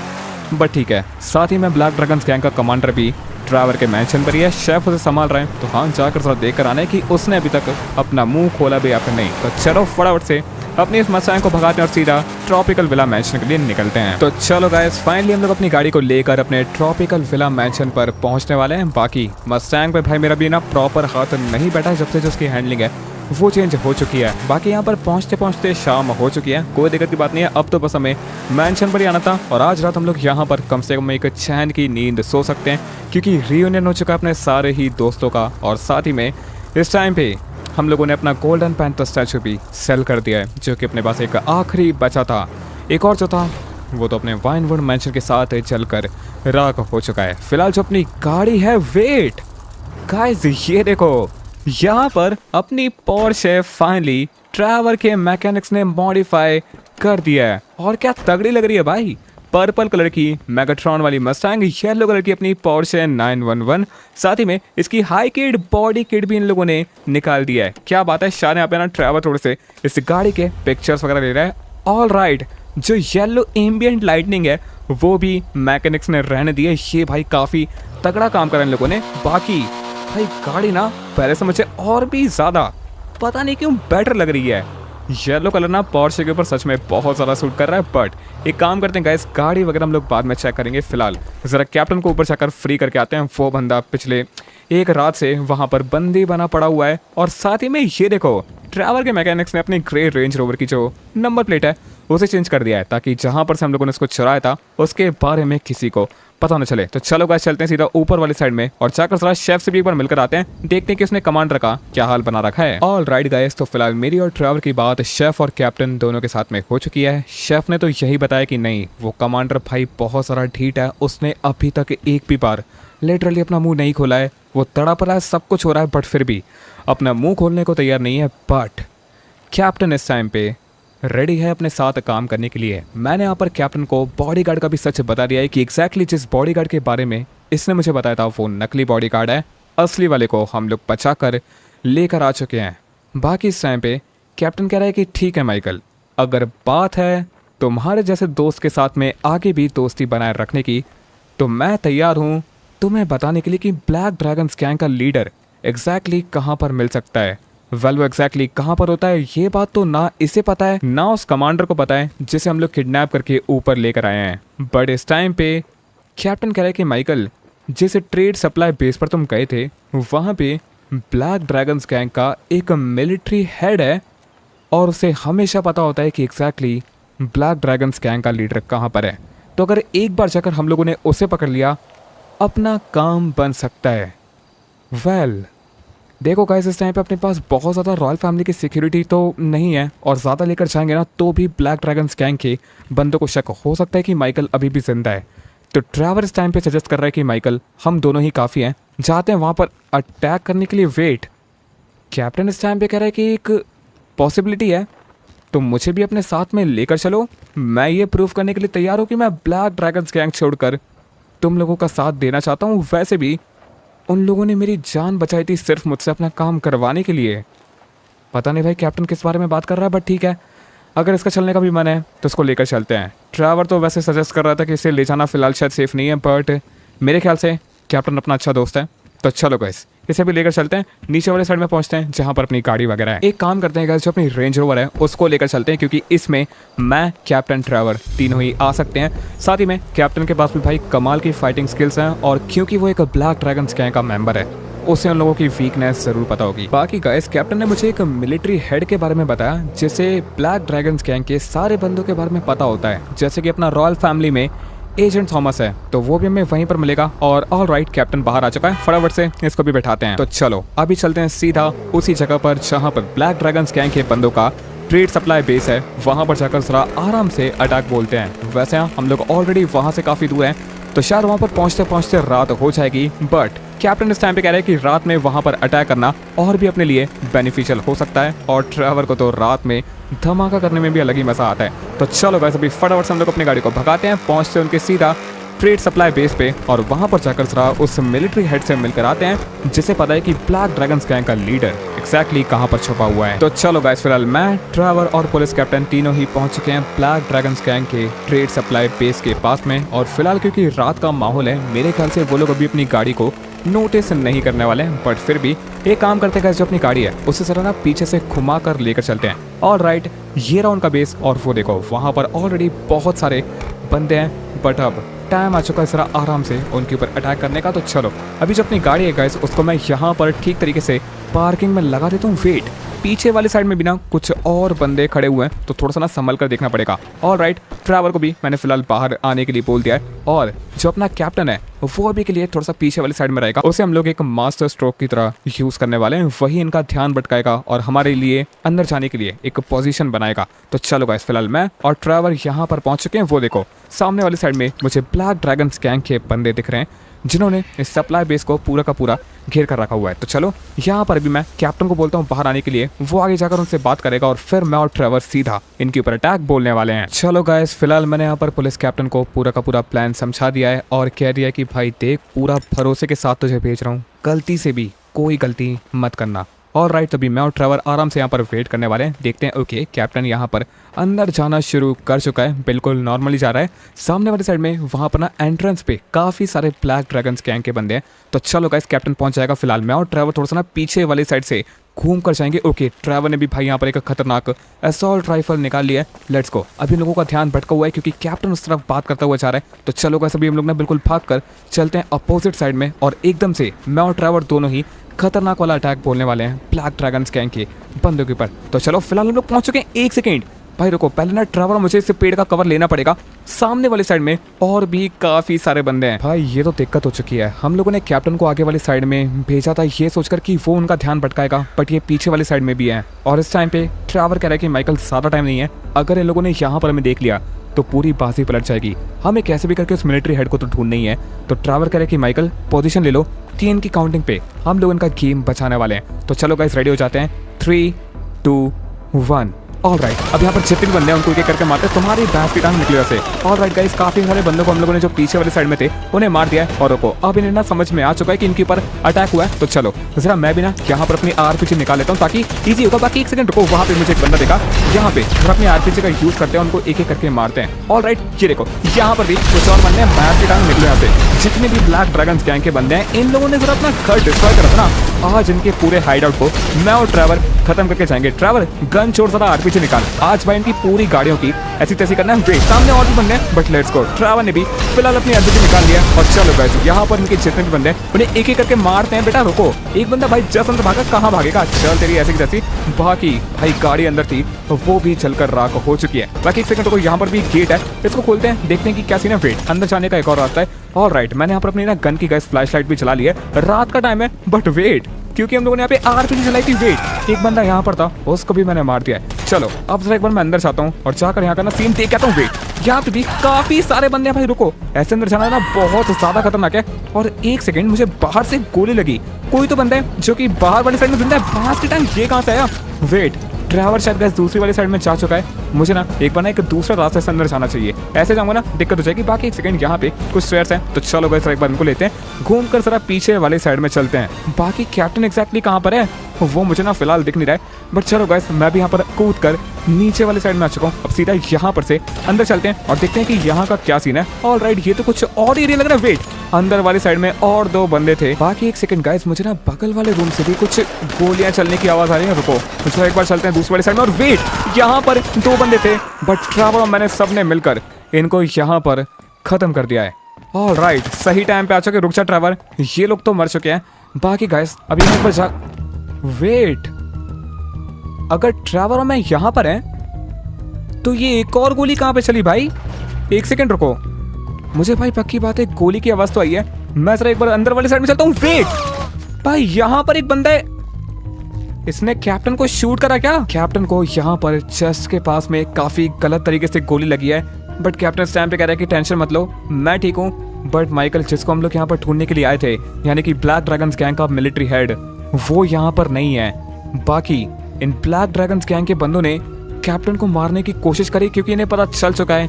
[SPEAKER 1] बट ठीक है। साथ ही में ब्लैक ड्रैगन्स गैंग का कमांडर भी ट्रैवर के मैंशन पर ही है, शेफ उसे संभाल रहे हैं, तो हाँ जाकर जरा देख कर आना है कि उसने अभी तक अपना मुंह खोला भी या फिर नहीं। तो चलो फटाफट से अपनी इस मस्टैंग को भगाते हैं और सीधा ट्रॉपिकल विला मैंशन के लिए निकलते हैं। तो चलो गाइस फाइनली हम लोग अपनी गाड़ी को लेकर अपने ट्रॉपिकल विला मैंशन पर पहुंचने वाले हैं। बाकी मस्टैंग पे भाई मेरा भी ना प्रॉपर हाथ नहीं बैठा है, जब से जो उसकी हैंडलिंग है वो चेंज हो चुकी है। बाकी यहाँ पर पहुँचते पहुँचते शाम हो चुकी है, कोई दिक्कत की बात नहीं है। अब तो बस हमें मैंशन पर ही आना था और आज रात हम लोग यहाँ पर कम से कम एक चैन की नींद सो सकते हैं, क्योंकि रियूनियन हो चुका है अपने सारे ही दोस्तों का। और साथ ही में इस टाइम पे हम लोगों ने अपना गोल्डन पैंथर स्टैचू भी सेल कर दिया है, जो कि अपने पास एक आखिरी बचा था। एक और जो था वो तो अपने वाइनवुड मैंशन के साथ जलकर राख हो चुका है। फिलहाल जो अपनी गाड़ी है, वेट गाइस ये देखो, यहाँ पर अपनी पोर्शे फाइनली ट्रैवर के मैकेनिक्स ने मॉडिफाई कर दिया है और क्या तगड़ी लग रही है भाई। पर्पल कलर की मेगाट्रॉन वाली मस्टैंग, येलो कलर की अपनी पोर्शे 911, साथ ही में इसकी हाई किट बॉडी किट भी इन लोगों ने निकाल दिया है। क्या बात है, शान यहाँ पे ना ट्रैवर थोड़े से इस गाड़ी के पिक्चर्स वगैरह ले रहा है। ऑल राइट, जो येलो एम्बियंट लाइटनिंग है वो भी मैकेनिक्स ने रहने दी है। ये भाई काफ़ी तगड़ा काम करा इन लोगों ने। बाकी भाई गाड़ी ना पहले से मुझे और भी ज़्यादा पता नहीं क्यों बेटर लग रही है। येलो कलर ना पोर्शे के ऊपर सच में बहुत ज़्यादा सूट कर रहा है। बट एक काम करते हैं गाइस, गाड़ी वगैरह हम लोग बाद में चेक करेंगे। फिलहाल ज़रा कैप्टन को ऊपर जाकर फ्री करके आते हैं। वो बंदा पिछले एक रात से वहाँ पर बंदी बना पड़ा हुआ है। और साथ ही में ये देखो, ट्रैवर के मैकेनिक्स ने अपनी ग्रे रेंज रोवर की जो नंबर प्लेट है उसे चेंज कर दिया है, ताकि जहाँ पर से हम लोगों ने उसको चुराया था उसके बारे में किसी को पता न चले। तो चलो गाइस चलते हैं सीधा ऊपर वाली साइड में और जाकर जरा शेफ से भी एक बार मिलकर आते हैं, देखते हैं कि उसने कमांडर का क्या हाल बना रखा है। ऑल राइट गाइस, तो फिलहाल मेरी और ट्रैवर की बात शेफ और कैप्टन दोनों के साथ में हो चुकी है। शेफ ने तो यही बताया कि नहीं, वो कमांडर भाई बहुत सारा ढीठ है, उसने अभी तक एक भी बार लिटरली अपना मुंह नहीं खोला है। वो तड़प रहा है, सब कुछ हो रहा है, बट फिर भी अपना मुंह खोलने को तैयार नहीं है। बट कैप्टन इस टाइम पे रेडी है अपने साथ काम करने के लिए। मैंने यहाँ पर कैप्टन को बॉडीगार्ड का भी सच बता दिया है कि एग्जैक्टली जिस बॉडीगार्ड के बारे में इसने मुझे बताया था वो नकली बॉडीगार्ड है, असली वाले को हम लोग बचा कर लेकर आ चुके हैं। बाकी इस टाइम पे कैप्टन कह रहा है कि ठीक है माइकल, अगर बात है तुम्हारे जैसे दोस्त के साथ में आगे भी दोस्ती बनाए रखने की, तो मैं तैयार हूँ तुम्हें बताने के लिए कि ब्लैक ड्रैगन्स गैंग का लीडर एग्जैक्टली कहाँ पर मिल सकता है। वेल वो एग्जैक्टली कहाँ पर होता है ये बात तो ना इसे पता है ना उस कमांडर को पता है जिसे हम लोग किडनैप करके ऊपर लेकर आए हैं। बट इस टाइम पे कैप्टन कह रहा है कि माइकल, जिस ट्रेड सप्लाई बेस पर तुम गए थे वहाँ पे ब्लैक ड्रैगन्स गैंग का एक मिलिट्री हेड है और उसे हमेशा पता होता है कि एग्जैक्टली ब्लैक ड्रैगन्स गैंग का लीडर कहाँ पर है। तो अगर एक बार जाकर हम लोगों ने उसे पकड़ लिया, अपना काम बन सकता है। वेल देखो गाइस, इस टाइम पे अपने पास बहुत ज़्यादा रॉयल फैमिली की सिक्योरिटी तो नहीं है, और ज़्यादा लेकर जाएंगे ना तो भी ब्लैक ड्रैगन्स गैंग के बंदों को शक हो सकता है कि माइकल अभी भी जिंदा है। तो ट्रैवर इस टाइम पे सजेस्ट कर रहा है कि माइकल, हम दोनों ही काफ़ी हैं, जाते हैं वहाँ पर अटैक करने के लिए। वेट, कैप्टन इस टाइम पे कह रहा है कि एक पॉसिबिलिटी है, तो मुझे भी अपने साथ में लेकर चलो। मैं ये प्रूव करने के लिए तैयार हूँ कि मैं ब्लैक ड्रैगन्स गैंग छोड़कर तुम लोगों का साथ देना चाहता हूँ। वैसे भी उन लोगों ने मेरी जान बचाई थी सिर्फ मुझसे अपना काम करवाने के लिए। पता नहीं भाई कैप्टन किस बारे में बात कर रहा है, बट ठीक है, अगर इसका चलने का भी मन है तो इसको लेकर चलते हैं। ट्रैवर तो वैसे सजेस्ट कर रहा था कि इसे ले जाना फिलहाल शायद सेफ नहीं है, बट मेरे ख्याल से कैप्टन अपना अच्छा दोस्त है, तो चलो गाइस इसे भी लेकर चलते हैं। नीचे वाले साइड में पहुंचते हैं जहां पर अपनी गाड़ी वगैरह है। एक काम करते हैं गाइस, जो अपनी रेंज रोवर है उसको लेकर चलते हैं, क्योंकि इसमें मैं, कैप्टन, ट्रैवर तीनों ही आ सकते हैं। साथ ही में कैप्टन के पास भी भाई कमाल की फाइटिंग स्किल्स हैं, और क्योंकि वो एक ब्लैक ड्रैगन्स गैंग का मेंबर है, उसे उन लोगों की वीकनेस जरूर पता होगी। बाकी गाइस, कैप्टन ने मुझे एक मिलिट्री हेड के बारे में बताया जिसे ब्लैक ड्रैगन्स गैंग के सारे बंदों के बारे में पता होता है, जैसे कि अपना रॉयल फैमिली में एजेंट थॉमस है, तो वो भी हमें वहीं पर मिलेगा। और ऑल राइट, कैप्टन बाहर आ चुका है, फटाफट से इसको भी बैठाते हैं। तो चलो अभी चलते हैं सीधा उसी जगह पर जहां पर ब्लैक ड्रैगन्स गैंग के बंदों का ट्रेड सप्लाई बेस है, वहां पर जाकर जरा आराम से अटैक बोलते हैं। वैसे हम लोग ऑलरेडी वहां से काफी दूर हैं, तो शायद वहां पर पहुंचते पहुंचते रात हो जाएगी, बट कैप्टन इस टाइम पे कह रहे हैं कि रात में वहां पर अटैक करना और भी अपने लिए बेनिफिशियल हो सकता है, और ट्रैवर को तो रात में धमाका करने में भी अलग ही मजा आता है। तो चलो गाइस, अभी फटाफट से हम लोग अपनी गाड़ी को भगाते हैं, पहुंचते हैं उनके सीधा ट्रेड सप्लाई बेस पे, और वहां पर जाकर जरा उस मिलिट्री हेड से मिलकर आते हैं जिसे पता है कि ब्लैक ड्रैगन्स गैंग का लीडर एग्जैक्टली कहां पर छुपा हुआ है। तो चलो गाइस, फिलहाल मैं, ट्रैवर और पुलिस कैप्टन तीनों ही पहुंच चुके हैं ब्लैक ड्रैगन्स गैंग के ट्रेड सप्लाई बेस के पास में। और फिलहाल क्योंकि रात का माहौल है, मेरे ख्याल से वो लोग अभी अपनी गाड़ी को नोटिस नहीं करने वाले हैं, बट फिर भी एक काम करते हैं, जो अपनी गाड़ी है उसे जरा ना पीछे से घुमा कर लेकर चलते हैं। ऑल राइट, ये रहा उनका बेस, और वो देखो वहां पर ऑलरेडी बहुत सारे बंदे हैं, बट अब टाइम आ चुका है जरा आराम से उनके ऊपर अटैक करने का। तो चलो अभी जो अपनी गाड़ी है गाइस, उसको मैं यहाँ पर ठीक तरीके से पार्किंग में लगा देता हूँ। वेट, पीछे वाली साइड में भी ना कुछ और बंदे खड़े हुए हैं, तो थोड़ा सा ना संभल कर देखना पड़ेगा। ऑल राइट, ट्रैवर को भी मैंने फिलहाल बाहर आने के लिए बोल दिया है, और जो अपना कैप्टन है वो अभी के लिए थोड़ा सा पीछे वाली साइड में रहेगा। उसे हम लोग एक मास्टर स्ट्रोक की तरह यूज करने वाले हैं, वही इनका ध्यान भटकाएगा और हमारे लिए अंदर जाने के लिए एक पोजीशन बनाएगा। तो चलो गाइस, फिलहाल मैं और ट्रैवर यहाँ पर पहुंच चुके हैं। वो देखो सामने वाली साइड में मुझे ब्लैक ड्रैगन्स गैंग के बंदे दिख रहे हैं, जिन्होंने इस सप्लाई बेस को पूरा का पूरा घेर कर रखा हुआ है। तो चलो यहाँ पर भी मैं कैप्टन को बोलता हूँ बाहर आने के लिए, वो आगे जाकर उनसे बात करेगा, और फिर मैं और ट्रैवर सीधा इनके ऊपर अटैक बोलने वाले हैं। चलो गाइस, फिलहाल मैंने यहाँ पर पुलिस कैप्टन को पूरा का पूरा प्लान समझा दिया है, और कह दिया कि भाई देख, पूरा भरोसे के साथ तुझे भेज रहा हूँ, गलती से भी कोई गलती मत करना। ऑल राइट, तभी मैं और ट्रैवर आराम से यहाँ पर वेट करने वाले हैं, देखते हैं। ओके, कैप्टन यहाँ पर अंदर जाना शुरू कर चुका है, बिल्कुल नॉर्मली जा रहा है। सामने वाली साइड में वहाँ पर ना एंट्रेंस पे काफ़ी सारे ब्लैक ड्रैगन्स गैंग के बंदे हैं। तो चलो गाइस, कैप्टन पहुँच जाएगा। फिलहाल मैं और ट्रैवर थोड़ा सा ना पीछे वाली साइड से घूम कर जाएंगे। ओके, ट्रैवर ने भी भाई यहाँ पर एक खतरनाक असॉल्ट राइफल निकाल लिया है। Let's go. अभी लोगों का ध्यान भटका हुआ है क्योंकि कैप्टन उस तरफ बात करता हुआ जा रहा है। तो चलो गाइस, अभी हम लोग ना बिल्कुल भाग कर चलते हैं अपोजिट साइड में, और एकदम से मैं और ट्रैवर दोनों ही खतरनाक वाला अटैक बोलने वाले हैं ब्लैक ड्रैगन्स गैंग के बंदों के ऊपर। तो चलो फिलहाल हम लोग पहुंच चुके हैं। एक सेकेंड भाई रुको, पहले ना ट्रैवर मुझे इस पेड़ का कवर लेना पड़ेगा। सामने वाली साइड में और भी काफी सारे बंदे हैं भाई, ये तो दिक्कत हो चुकी है। हम लोगों ने कैप्टन को आगे वाली साइड में भेजा था ये सोचकर कि वो उनका ध्यान भटकाएगा, बट ये पीछे वाली साइड में भी है। और इस टाइम पे ट्रैवर कह रहा है कि माइकल ज्यादा टाइम नहीं है, अगर इन लोगों ने यहाँ पर हमें देख लिया तो पूरी बाजी पलट जाएगी, हमें कैसे भी करके उस मिलिट्री हेड को तो ढूंढना ही है। तो ट्रैवर कह रहा है कि माइकल पोजीशन ले लो, 3 की काउंटिंग पे हम लोग इनका गेम बचाने वाले हैं। तो चलो गाइस, रेडी हो जाते हैं। 3, 2, 1। ऑल राइट, अब यहाँ पर जितने भी बंदे हैं उनको एक करके मारते हैं। तुम्हारी भैंस की टांग निकली वैसे। ऑल राइट गाइस, काफी सारे बंदों को हम लोगों ने जो पीछे वाली साइड में थे उन्हें मार दिया है। और रुको, अब इन्हें ना समझ में आ चुका है कि इनके ऊपर अटैक हुआ है। तो चलो जरा मैं भी ना यहाँ पर अपनी आरपीजी निकाल लेता हूँ ताकि इजी होगा। बाकी एक सेकंड रुको, वहाँ पे मुझे एक बंदा देखा, यहाँ पे जरा अपनी आरपीजी का यूज करते हैं, उनको एक एक करके मारते हैं। ऑल राइट, ये देखो यहाँ पर भी कुछ और बंदे हैं, भैंस की टांग निकले यहाँ से। जितने भी ब्लैक ड्रैगन्स गैंग के बंदे हैं, इन लोगों ने जरा अपना घर डिस्ट्रॉय कर रखा ना। आज इनके पूरे हाइड आउट को मैं और ट्रैवर खत्म करके जाएंगे। ट्रैवर गन छोड़, जरा आरपीजी निकाल। आज भाई इनकी पूरी गाड़ियों की ऐसी तैसी करना है। वेट, सामने और भी बंदे हैं, बट लेट्स गो। ट्रैवर ने भी फिलहाल अपनी आरपीजी निकाल लिया। और चलो गाइस, यहाँ पर इनके जितने भी बंदे हैं उन्हें एक एक करके मारते हैं। बेटा रुको, एक बंदा भाई जस्ट अंदर भागा, कहाँ भागेगा? चल तेरी ऐसी की तैसी। बाकी भाई गाड़ी अंदर थी वो भी चलकर राख हो चुकी है। बाकी एक सेकंड रुको, यहाँ पर भी गेट है, इसको खोलते हैं, देखते हैं कि क्या सीन है। वेट, अंदर जाने का एक और रास्ता है। ऑल राइट, मैंने यहाँ पर अपनी ना गन की गैस फ्लैशलाइट भी चला ली है। रात का टाइम है, बट वेट, क्योंकि हम लोगों ने यहाँ पे आरपीजी चलाई थी। वेट, एक बंदा यहाँ पर था, उसको भी मैंने मार दिया है। चलो अब जरा एक बार मैं अंदर जाता हूँ और जाकर यहाँ का ना सीन देख आता हूँ। वेट, यहाँ पे भी काफी सारे बंदे हैं भाई। रुको, ऐसे अंदर जाना ना बहुत ज्यादा खतरनाक है। और एक सेकंड, मुझे बाहर से गोली लगी। कोई तो बंदा है जो कि बाहर वाली साइड में जिंदा है। बाहर के टाइम ये कहाँ से आया? वेट, ड्राइवर शायद गैस दूसरी वाली साइड में जा चुका है। मुझे ना एक बार ना एक दूसरा रास्ते से अंदर जाना चाहिए। ऐसे जाऊंगा ना दिक्कत हो जाएगी। बाकी एक सेकंड, यहाँ पे कुछ स्टेयर्स हैं, तो चलो गैस एक बार इनको लेते हैं, घूम कर जरा पीछे वाली साइड में चलते हैं। बाकी कैप्टन एग्जैक्टली कहाँ पर है वो मुझे ना फिलहाल दिख नहीं रहा है। बट चलो गैस, मैं भी यहाँ पर कूद कर नीचे वाली साइड में आ चुका हूँ। अब सीधा यहाँ पर से अंदर चलते हैं और देखते हैं कि यहाँ का क्या सीन है। ऑलराइट, ये तो कुछ और एरिया लग रहा है। वेट, अंदर वाली साइड में और दो बंदे थे। बाकी एक सेकंड गाइस, मुझे ना बगल वाले रूम से भी कुछ गोलियां चलने की आवाज आ रही है। रुको, तो एक बार चलते हैं दूसरी वाली साइड में। और वेट, यहाँ पर दो बंदे थे, बट ट्रैवर और मैंने सबने मिलकर इनको यहाँ पर खत्म कर दिया है। ऑलराइट, सही टाइम पे आ चुके। रुक जा ट्रैवर, ये लोग तो मर चुके हैं। बाकी गाइस अभी यहाँ पर जा। वेट, अगर ट्रैवर और मैं यहाँ पर हैं तो ये एक और गोली कहाँ पे चली भाई? एक सेकंड रुको, मुझे भाई पक्की बात है गोली की आवाज तो आई है। मैं जरा एक बार अंदर वाली साइड में चलता हूँ। वेट भाई, यहाँ पर एक बंदा है, इसने कैप्टन को शूट करा क्या? कैप्टन को यहाँ पर चेस्ट के पास में काफी गलत तरीके से गोली लगी है। बट कैप्टन इस टाइम पे कह रहा है कि टेंशन मत लो, मैं ठीक हूँ। बट माइकल, जिसको हम लोग यहाँ पर ढूंढने के लिए आए थे, यानी कि ब्लैक ड्रैगन्स गैंग का मिलिट्री हेड, वो यहाँ पर नहीं है। बाकी इन ब्लैक ड्रैगन्स गैंग के बंदों ने कैप्टन को मारने की कोशिश करी, क्योंकि इन्हें पता चल चुका है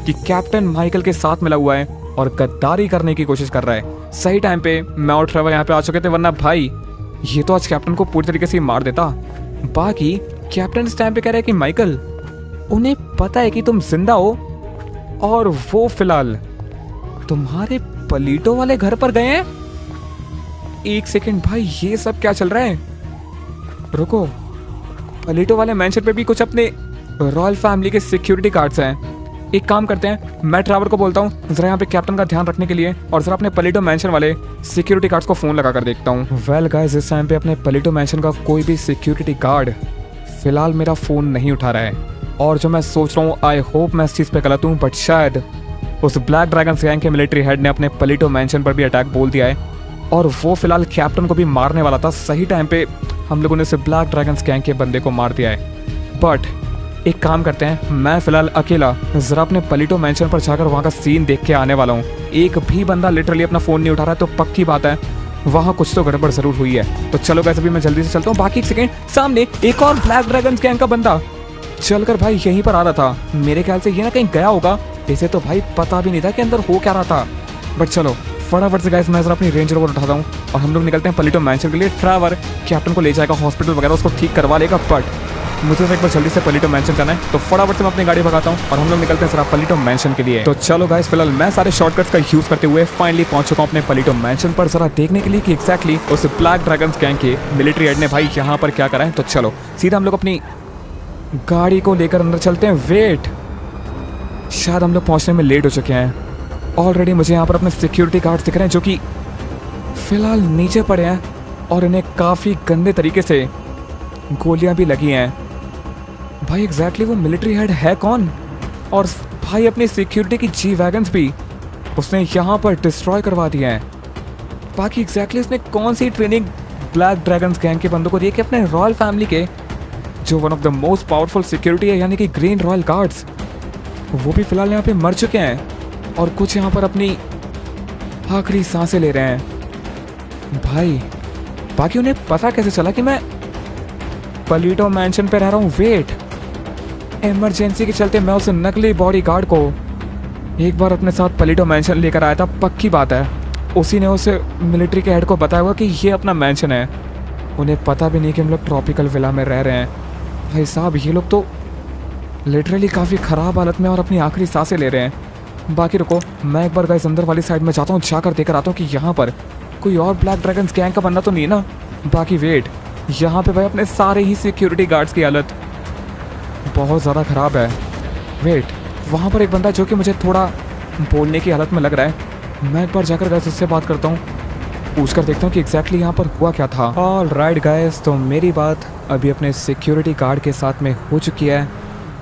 [SPEAKER 1] कि कैप्टन माइकल के साथ मिला हुआ है और गद्दारी करने की कोशिश कर रहा है। सही टाइम पे मैं और ट्रेवर यहाँ पे आ चुके थे, वरना भाई ये तो आज कैप्टन को पूरी तरीके से मार देता। बाकी कैप्टन इस टाइम पे कह रहा है कि माइकल, उन्हें पता है कि तुम जिंदा हो और वो फिलहाल तुम्हारे पलीटो वाले घर पर गए हैं। एक सेकंड भाई, ये सब क्या चल रहा है? रुको, पलीटो वाले मैंशन पे भी कुछ अपने रॉयल फैमिली के सिक्योरिटी गार्ड्स हैं। एक काम करते हैं, मैं ट्रैवर को बोलता हूँ जरा यहाँ पे कैप्टन का ध्यान रखने के लिए, और जरा अपने पलीटो मैंशन वाले सिक्योरिटी गार्ड्स को फोन लगा कर देखता हूँ। वेल गाइस, इस टाइम पे अपने पलीटो मैंशन का कोई भी सिक्योरिटी गार्ड फिलहाल मेरा फोन नहीं उठा रहा है। और जो मैं सोच रहा हूँ, आई होप मैं इस चीज़ पे गलत हूँ, बट शायद उस ब्लैक ड्रैगन्स गैंग के मिलिट्री हेड ने अपने पलीटो मैंशन पर भी अटैक बोल दिया है, और वो फिलहाल कैप्टन को भी मारने वाला था। सही टाइम पे हम लोगों ने उस ब्लैक ड्रैगन्स गैंग के बंदे को मार दिया है। बट एक काम करते हैं, मैं फिलहाल अकेला जरा अपने पलीटो मैंशन पर जाकर वहाँ का सीन देख के आने वाला हूँ। एक भी बंदा लिटरली अपना फोन नहीं उठा रहा है, तो पक्की बात है वहाँ कुछ तो गड़बड़ जरूर हुई है। तो चलो वैसे भी मैं जल्दी से चलता हूँ। बाकी एक सेकेंड, सामने एक और ब्लैक ड्रैगन्स गैंग का बंदा चलकर भाई यहीं पर आ रहा था। मेरे ख्याल से ये ना कहीं गया होगा, इसे तो भाई पता भी नहीं था कि अंदर हो क्या रहा था। बट चलो फटाफट से गाइस मैं जरा अपनी रेंज रोवर उठाता हूँ और हम लोग निकलते हैं पलीटो मैंशन के लिए। ट्रैवर कैप्टन को ले जाएगा हॉस्पिटल वगैरह, उसको ठीक करवा लेगा। बट मुझे एक बार जल्दी से पलीटो मैंशन जाना है, तो फटाफट से मैं अपनी गाड़ी भगाता हूँ और हम लोग निकलते हैं जरा पलीटो मैंशन के लिए। तो चलो गाइस, फिलहाल मैं सारे शॉर्टकट्स का यूज करते हुए फाइनली पहुंच चुका हूँ अपने पलीटो मैंशन पर, जरा देखने के लिए कि एग्जैक्टली उस ब्लैक ड्रैगन्स गैंग के मिलिट्री हेड ने भाई यहाँ पर क्या करा है। तो चलो सीधा हम लोग अपनी गाड़ी को लेकर अंदर चलते हैं। वेट, शायद हम लोग पहुंचने में लेट हो चुके हैं। ऑलरेडी मुझे यहाँ पर अपने सिक्योरिटी गार्ड्स दिख रहे हैं, जो कि फिलहाल नीचे पड़े हैं और इन्हें काफ़ी गंदे तरीके से गोलियां भी लगी हैं। भाई एग्जैक्टली वो मिलिट्री हेड है कौन? और भाई अपनी सिक्योरिटी की जी वैगन्स भी उसने यहाँ पर डिस्ट्रॉय करवा दिए हैं। बाकी एग्जैक्टली उसने कौन सी ट्रेनिंग ब्लैक ड्रैगन्स गैंग के बंदों को दी कि अपने रॉयल फैमिली के जो one of the most powerful security है, यानी कि ग्रीन रॉयल गार्ड्स, वो भी फिलहाल यहाँ पे मर चुके हैं और कुछ यहाँ पर अपनी आखिरी सांसें ले रहे हैं। भाई बाकी उन्हें पता कैसे चला कि मैं पलीटो मैंशन पे रह रहा हूँ? वेट, इमरजेंसी के चलते मैं उस नकली बॉडी गार्ड को एक बार अपने साथ पलीटो मैंशन लेकर आया था। पक्की बात है उसी ने उस मिलिट्री के हेड को बताया हुआ कि ये अपना मैंशन है। उन्हें पता भी नहीं कि हम लोग ट्रॉपिकल विला में रह रहे हैं। भाई साहब, ये लोग तो लिटरली काफ़ी ख़राब हालत में और अपनी आखिरी सांसें ले रहे हैं। बाकी रुको, मैं एक बार गाइस अंदर वाली साइड में जाता हूँ, जाकर देकर आता हूँ कि यहाँ पर कोई और ब्लैक ड्रैगन्स गैंग का बंदा तो नहीं ना। बाकी वेट, यहाँ पे भाई अपने सारे ही सिक्योरिटी गार्ड्स की हालत बहुत ज़्यादा ख़राब है। वेट, वहाँ पर एक बंदा जो कि मुझे थोड़ा बोलने की हालत में लग रहा है। मैं एक बार जाकर गाइस उससे बात करता हूँ, पूछ कर देखता हूँ कि एग्जैक्टली यहाँ पर हुआ क्या था। ऑलराइट गाइस, तो मेरी बात अभी अपने सिक्योरिटी गार्ड के साथ में हो चुकी है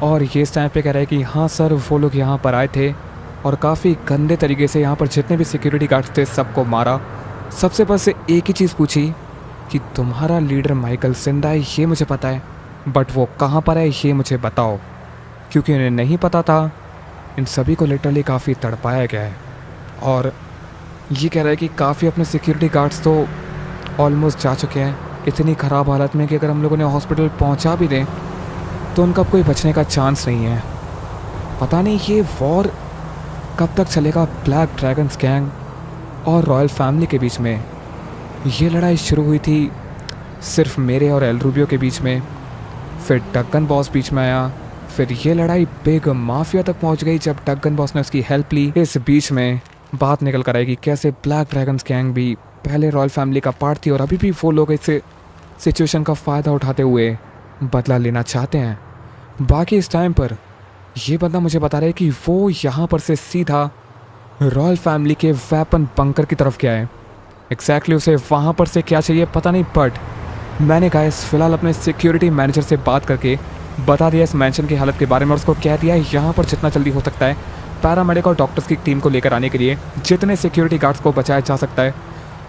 [SPEAKER 1] और ये इस टाइम पे कह रहा है कि हाँ सर, वो लोग यहाँ पर आए थे और काफ़ी गंदे तरीके से यहाँ पर जितने भी सिक्योरिटी गार्ड्स थे सबको मारा। सबसे बस एक ही चीज़ पूछी कि तुम्हारा लीडर माइकल जिंदा है ये मुझे पता है, बट वो कहाँ पर है ये मुझे बताओ, क्योंकि उन्हें नहीं पता था। इन सभी को लिटरली काफ़ी तड़पाया गया है और ये कह रहा है कि काफ़ी अपने सिक्योरिटी गार्ड्स तो ऑलमोस्ट जा चुके हैं इतनी ख़राब हालत में कि अगर हम लोगों ने हॉस्पिटल पहुंचा भी दें तो उनका कोई बचने का चांस नहीं है। पता नहीं ये वॉर कब तक चलेगा ब्लैक ड्रैगन्स गैंग और रॉयल फैमिली के बीच में। ये लड़ाई शुरू हुई थी सिर्फ मेरे और एल रूबियो के बीच में, फिर डगन बॉस बीच में आया, फिर ये लड़ाई बिग माफिया तक पहुंच गई जब डगन बॉस ने उसकी हेल्प ली। इस बीच में बात निकल कर आएगी कैसे ब्लैक ड्रैगन्स गैंग भी पहले रॉयल फैमिली का पार्ट थी और अभी भी वो लोग इस सिचुएशन का फ़ायदा उठाते हुए बदला लेना चाहते हैं। बाकी इस टाइम पर यह बंदा मुझे बता रहा है कि वो यहाँ पर से सीधा रॉयल फैमिली के वेपन बंकर की तरफ गया है। एग्जैक्टली उसे वहाँ पर से क्या चाहिए पता नहीं, बट मैंने गाइस फ़िलहाल अपने सिक्योरिटी मैनेजर से बात करके बता दिया इस मैंशन की हालत के बारे में और उसको कह दिया यहाँ पर जितना जल्दी हो सकता है पैरामेडिक और डॉक्टर्स की टीम को लेकर आने के लिए जितने सिक्योरिटी गार्ड्स को बचाया जा सकता है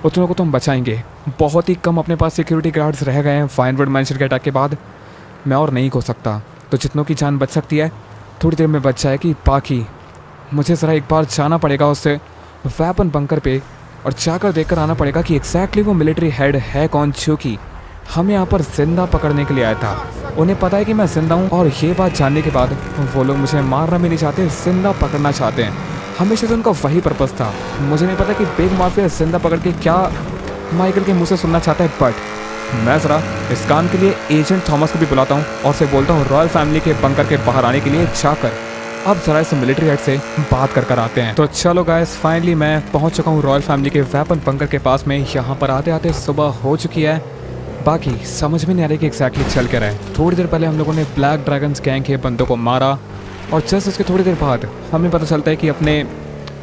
[SPEAKER 1] उतनों को तो हम बचाएंगे। बहुत ही कम अपने पास सिक्योरिटी गार्ड्स रह गए हैं वाइनवुड मैंशन के अटैक के बाद, मैं और नहीं हो सकता, तो जितनों की जान बच सकती है थोड़ी देर में बच जाएगी। बाकी मुझे ज़रा एक बार जाना पड़ेगा उससे वेपन बंकर पे और जाकर देखकर आना पड़ेगा कि एग्जैक्टली वो मिलिट्री हेड है कौन जो कि हमें यहाँ पर जिंदा पकड़ने के लिए आया था। उन्हें पता है कि मैं जिंदा हूँ और ये बात जानने के बाद वो लोग मुझे मारना भी नहीं चाहते, जिंदा पकड़ना चाहते हैं। हमेशा से उनका वही पर्पस था। मुझे नहीं पता कि बिग माफिया जिंदा पकड़ के क्या माइकल के मुंह से सुनना चाहता है, बट मैं ज़रा इस काम के लिए एजेंट थॉमस को भी बुलाता हूँ और उसे बोलता हूँ रॉयल फैमिली के बंकर के बाहर आने के लिए जाकर अब ज़रा इस मिलिट्री हेड से बात कर आते हैं। तो चलो गाइस, फाइनली मैं पहुँच चुका हूँ रॉयल फैमिली के वेपन बंकर के पास में। यहाँ पर आते आते सुबह हो चुकी है। बाकी समझ में नहीं आ रही कि एग्जैक्टली चल क्या रहा है। थोड़ी देर पहले हम लोगों ने ब्लैक ड्रैगन्स गैंग के बंदों को मारा और जस्ट उसके थोड़ी देर बाद हमें पता चलता है कि अपने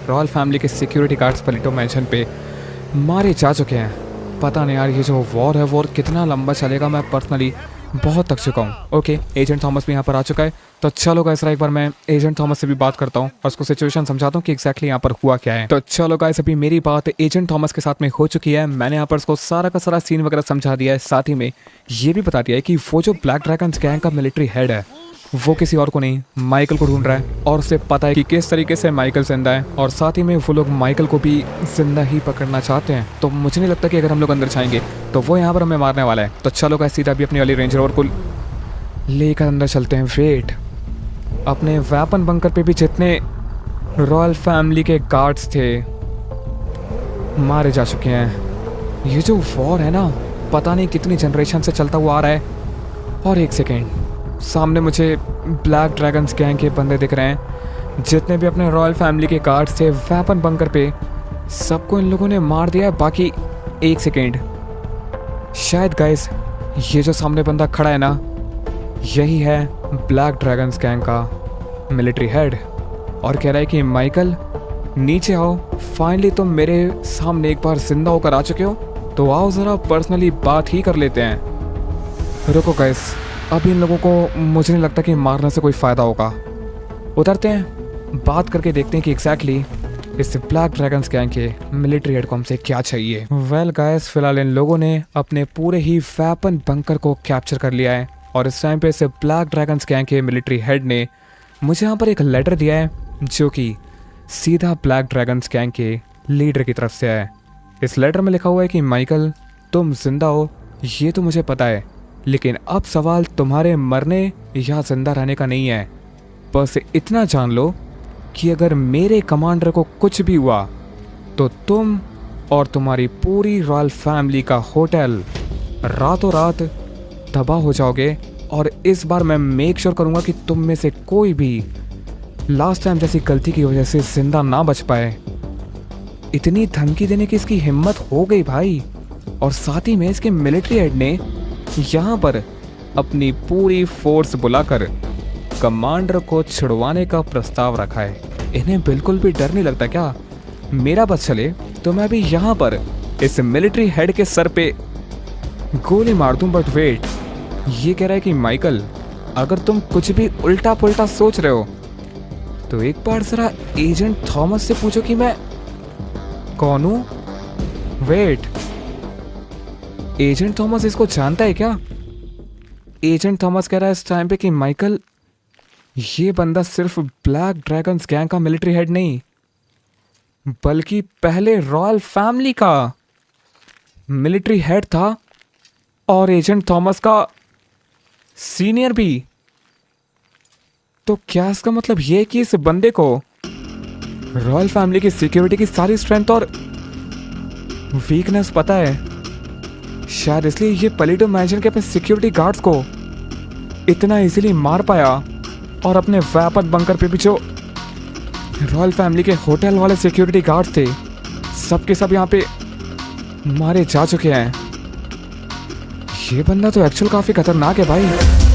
[SPEAKER 1] रॉयल फैमिली के सिक्योरिटी गार्ड्स पलिटो मैंशन पे मारे जा चुके हैं। पता नहीं यार ये जो वॉर है वॉर कितना लंबा चलेगा, मैं पर्सनली बहुत थक चुका हूँ। ओके, एजेंट थॉमस भी यहाँ पर आ चुका है, तो चलो गाइस एक बार मैं एजेंट थॉमस से भी बात करता हूँ और उसको सिचुएशन समझाता हूँ कि एग्जैक्टली यहाँ पर हुआ क्या है। तो चलो गाइस, अभी मेरी बात एजेंट थॉमस के साथ में हो चुकी है। मैंने यहाँ पर उसको सारा का सारा सीन वगैरह समझा दिया है, साथ ही में ये भी बता दिया है कि वो जो ब्लैक ड्रैगन्स गैंग का मिलिट्री हेड है वो किसी और को नहीं माइकल को ढूंढ रहा है और उसे पता है कि किस तरीके से माइकल जिंदा है और साथ ही में वो लोग माइकल को भी जिंदा ही पकड़ना चाहते हैं। तो मुझे नहीं लगता कि अगर हम लोग अंदर जाएंगे तो वो यहाँ पर हमें मारने वाला है। तो चलो गाइस, सीधा भी अपनी वाली रेंज रोवर को लेकर अंदर चलते हैं। वेट, अपने वेपन बंकर पे भी जितने रॉयल फैमिली के गार्ड्स थे मारे जा चुके हैं। ये जो वॉर है ना पता नहीं कितनी जनरेशन से चलता हुआ आ रहा है। और एक सेकेंड, सामने मुझे ब्लैक ड्रैगन्स गैंग के बंदे दिख रहे हैं। जितने भी अपने रॉयल फैमिली के गार्ड्स थे वेपन बंकर पे सबको इन लोगों ने मार दिया है। बाकी एक सेकेंड, शायद गाइस ये जो सामने बंदा खड़ा है ना यही है ब्लैक ड्रैगन्स गैंग का मिलिट्री हेड और कह रहा है कि माइकल नीचे आओ, फाइनली तुम मेरे सामने एक बार जिंदा होकर आ चुके हो, तो आओ ज़रा पर्सनली बात ही कर लेते हैं। रुको गाइस, अभी इन लोगों को मुझे नहीं लगता कि मारने से कोई फ़ायदा होगा। उतरते हैं, बात करके देखते हैं कि एग्जैक्टली इस ब्लैक ड्रैगन्स गैंग के मिलिट्री हेड को हमसे क्या चाहिए। वेल गाइस, फिलहाल इन लोगों ने अपने पूरे ही वेपन बंकर को कैप्चर कर लिया है और इस टाइम पे इस ब्लैक ड्रैगन्स गैंग के मिलिट्री हेड ने मुझे यहाँ पर एक लेटर दिया है जो कि सीधा ब्लैक ड्रैगन्स गैंग के लीडर की तरफ से है। इस लेटर में लिखा हुआ है कि माइकल तुम जिंदा हो ये तो मुझे पता है, लेकिन अब सवाल तुम्हारे मरने या जिंदा रहने का नहीं है। बस इतना जान लो कि अगर मेरे कमांडर को कुछ भी हुआ तो तुम और तुम्हारी पूरी रॉयल फैमिली का होटल रातों रात तबाह हो जाओगे। और इस बार मैं मेक श्योर करूंगा कि तुम में से कोई भी लास्ट टाइम जैसी गलती की वजह से जिंदा ना बच पाए। इतनी धमकी देने की इसकी हिम्मत हो गई भाई। और साथ ही में इसके मिलिट्री हेड ने यहाँ पर अपनी पूरी फोर्स बुलाकर कमांडर को छुड़वाने का प्रस्ताव रखा है। इन्हें बिल्कुल भी डर नहीं लगता क्या? मेरा बस चले तो मैं भी यहाँ पर इस मिलिट्री हेड के सर पे गोली मार दूं। बट वेट, ये कह रहा है कि माइकल अगर तुम कुछ भी उल्टा पुल्टा सोच रहे हो तो एक बार जरा एजेंट थॉमस से पूछो कि मैं कौन हूं। वेट, एजेंट थॉमस इसको जानता है क्या? एजेंट थॉमस कह रहा है इस टाइम पे कि माइकल, ये बंदा सिर्फ ब्लैक ड्रैगन्स गैंग का मिलिट्री हेड नहीं, बल्कि पहले रॉयल फैमिली का मिलिट्री हेड था, और एजेंट थॉमस का सीनियर भी। तो क्या इसका मतलब ये कि इस बंदे को रॉयल फैमिली की सिक्योरिटी की सारी स्ट्रेंथ और वीकनेस पता है? शायद इसलिए ये पलीटो मैंशन के अपने सिक्योरिटी गार्ड्स को इतना इजीली मार पाया, और अपने व्यापक बंकर पे भी जो रॉयल फैमिली के होटल वाले सिक्योरिटी गार्ड्स थे, सबके सब यहाँ पे मारे जा चुके हैं। ये बंदा तो एक्चुअल काफी खतरनाक है भाई।